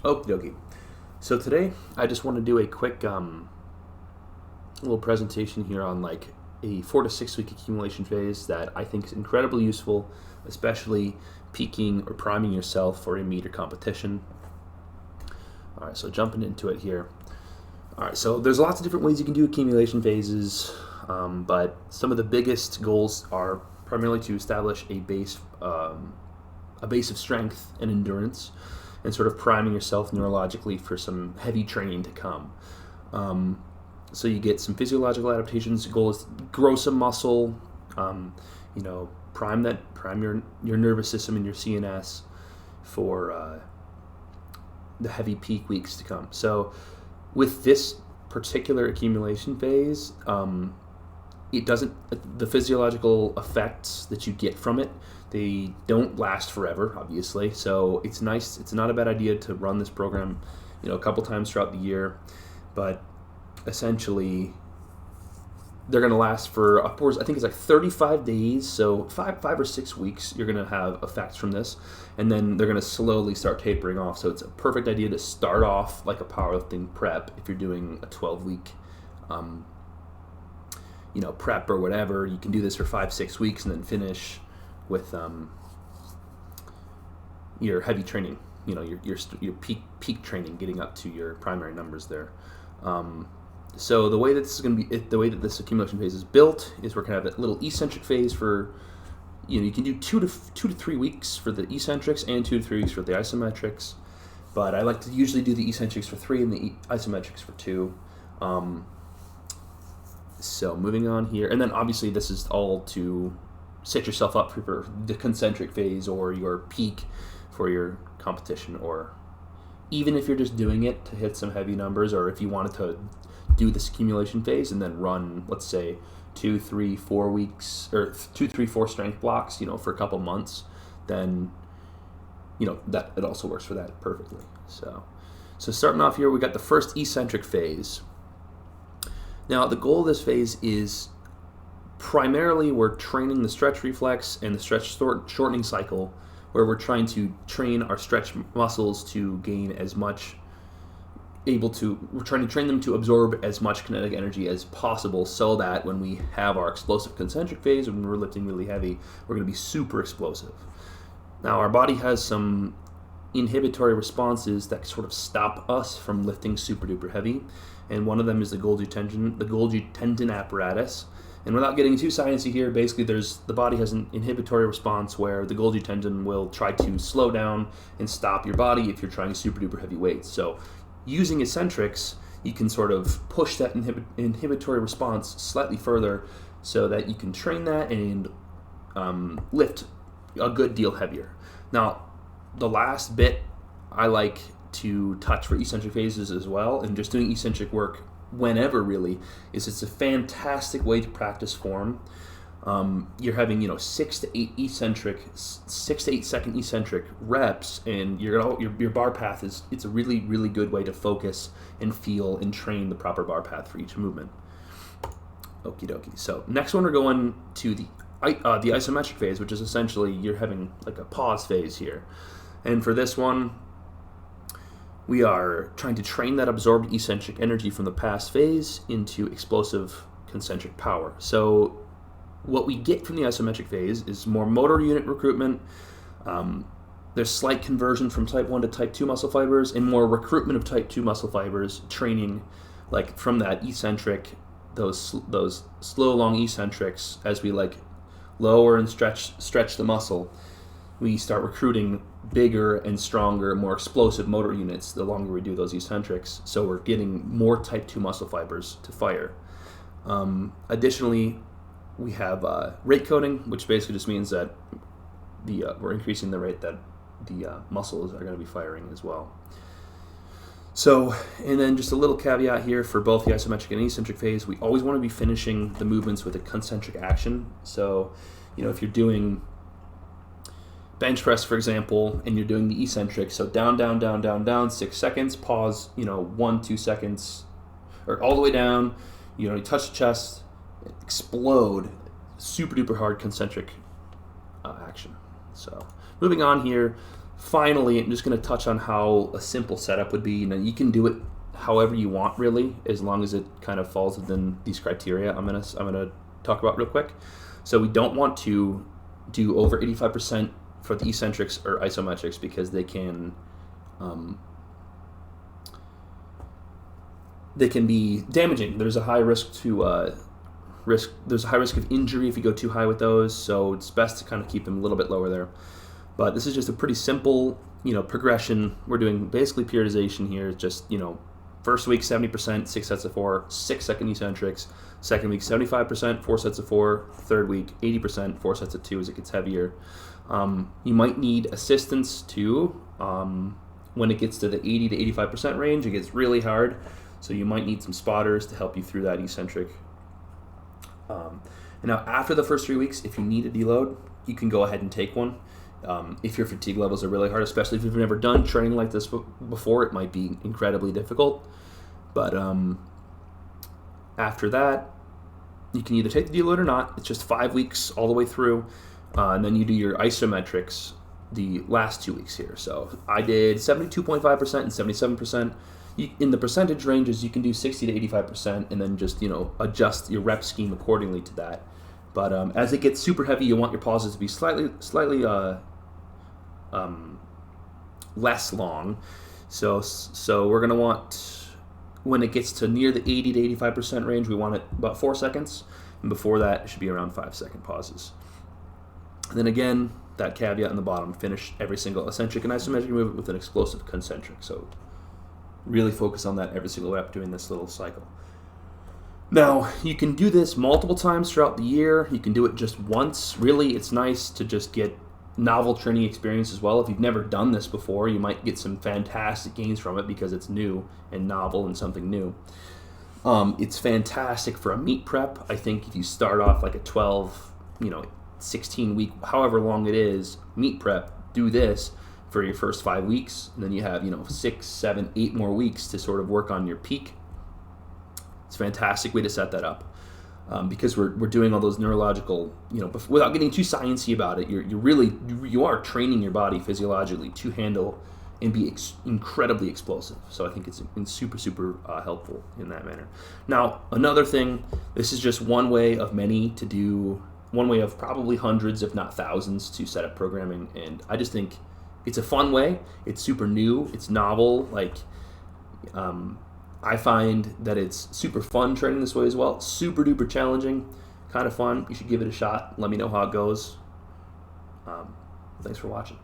Okie dokie. So today I just want to do a quick little presentation here on like a 4 to 6 week accumulation phase that I think is incredibly useful, especially peaking or priming yourself for a meet or competition. All right, so jumping into it here. All right, so there's lots of different ways you can do accumulation phases, but some of the biggest goals are primarily to establish a base of strength and endurance, and sort of priming yourself neurologically for some heavy training to come. So you get some physiological adaptations. The goal is to grow some muscle, prime your nervous system and your CNS for the heavy peak weeks to come. So with this particular accumulation phase, the physiological effects that you get from it, they don't last forever, obviously. So it's nice. It's not a bad idea to run this program, a couple times throughout the year, but essentially they're going to last for upwards, I think it's like 35 days, so 5 or 6 weeks you're going to have effects from this, and then they're going to slowly start tapering off. So it's a perfect idea to start off like a powerlifting prep if you're doing a 12-week prep or whatever. You can do this for 5-6 weeks and then finish with your heavy training, your peak training, getting up to your primary numbers there. So the way that this accumulation phase is built is we're going to have a little eccentric phase for, you can do 2 to 3 weeks for the eccentrics and 2 to 3 weeks for the isometrics, but I like to usually do the eccentrics for 3 and the isometrics for 2. So moving on here, and then obviously this is all to set yourself up for the concentric phase or your peak for your competition, or even if you're just doing it to hit some heavy numbers, or if you wanted to do this accumulation phase and then run, let's say, 2, 3, 4 weeks, or 2, 3, 4 strength blocks, for a couple months, then, that it also works for that perfectly. So starting off here, we got the first eccentric phase. Now, the goal of this phase is primarily we're training the stretch reflex and the stretch shortening cycle, where we're trying to train our stretch muscles to gain as much we're trying to train them to absorb as much kinetic energy as possible, so that when we have our explosive concentric phase, when we're lifting really heavy, we're going to be super explosive. Now, our body has some inhibitory responses that sort of stop us from lifting super duper heavy, and one of them is the Golgi tendon apparatus. And without getting too sciencey here, basically the body has an inhibitory response where the Golgi tendon will try to slow down and stop your body if you're trying super duper heavy weights. So using eccentrics, you can sort of push that inhibitory response slightly further so that you can train that and lift a good deal heavier. Now, the last bit I like to touch for eccentric phases as well, and just doing eccentric work whenever really, is it's a fantastic way to practice form. You're having 6 to 8 second eccentric reps, and your bar path it's a really, really good way to focus and feel and train the proper bar path for each movement. Okie dokie. So next one, we're going to the isometric phase, which is essentially you're having like a pause phase here, and for this one, we are trying to train that absorbed eccentric energy from the past phase into explosive concentric power. So what we get from the isometric phase is more motor unit recruitment. There's slight conversion from type 1 to type 2 muscle fibers, and more recruitment of type 2 muscle fibers, training like from that eccentric, those slow long eccentrics. As we like lower and stretch the muscle, we start recruiting bigger and stronger, more explosive motor units the longer we do those eccentrics. So we're getting more type 2 muscle fibers to fire. Additionally, we have rate coding, which basically just means that we're increasing the rate that the muscles are going to be firing as well. So, and then just a little caveat here for both the isometric and eccentric phase, we always want to be finishing the movements with a concentric action. So, if you're doing bench press, for example, and you're doing the eccentric, so down, 6 seconds, pause, 1-2 seconds, or all the way down, you touch the chest, explode, super duper hard concentric action. So moving on here, finally, I'm just going to touch on how a simple setup would be. You can do it however you want, really, as long as it kind of falls within these criteria I'm gonna talk about real quick. So we don't want to do over 85% for the eccentrics or isometrics because they can be damaging. There's a high risk to There's a high risk of injury if you go too high with those. So it's best to kind of keep them a little bit lower there. But this is just a pretty simple, progression. We're doing basically periodization here. It's just, first week 70%, 6 sets of 4, 6-second eccentrics. Second week 75%, 4 sets of 4. Third week 80%, 4 sets of 2 as it gets heavier. You might need assistance too. When it gets to the 80 to 85% range, it gets really hard. So you might need some spotters to help you through that eccentric. And now after the first 3 weeks, if you need a deload, you can go ahead and take one. If your fatigue levels are really hard, especially if you've never done training like this before, it might be incredibly difficult. But after that, you can either take the deload or not. It's just 5 weeks all the way through, and then you do your isometrics the last 2 weeks here. So I did 72.5% and 77%. In the percentage ranges, you can do 60 to 85%, and then just adjust your rep scheme accordingly to that. But as it gets super heavy, you want your pauses to be slightly less long. So we're gonna want, when it gets to near the 80 to 85% range, we want it about 4 seconds, and before that, it should be around 5-second pauses. And then again, that caveat in the bottom: finish every single eccentric and isometric movement with an explosive concentric. So really focus on that every single rep doing this little cycle. Now, you can do this multiple times throughout the year. You can do it just once. Really, it's nice to just get novel training experience as well. If you've never done this before, you might get some fantastic gains from it because it's new and novel and something new. It's fantastic for a meet prep. I think if you start off like a 12, 16 week, however long it is, meet prep, do this for your first 5 weeks, and then you have 6, 7, 8 more weeks to sort of work on your peak. It's a fantastic way to set that up, because we're doing all those neurological, without getting too sciencey about it. You are training your body physiologically to handle and be incredibly explosive. So I think it's been super, super helpful in that manner. Now, another thing, this is just one way of many to do, one way of probably hundreds, if not thousands, to set up programming, and I just think it's a fun way. It's super new. It's novel. I find that it's super fun training this way as well. Super duper challenging. Kind of fun. You should give it a shot. Let me know how it goes. Thanks for watching.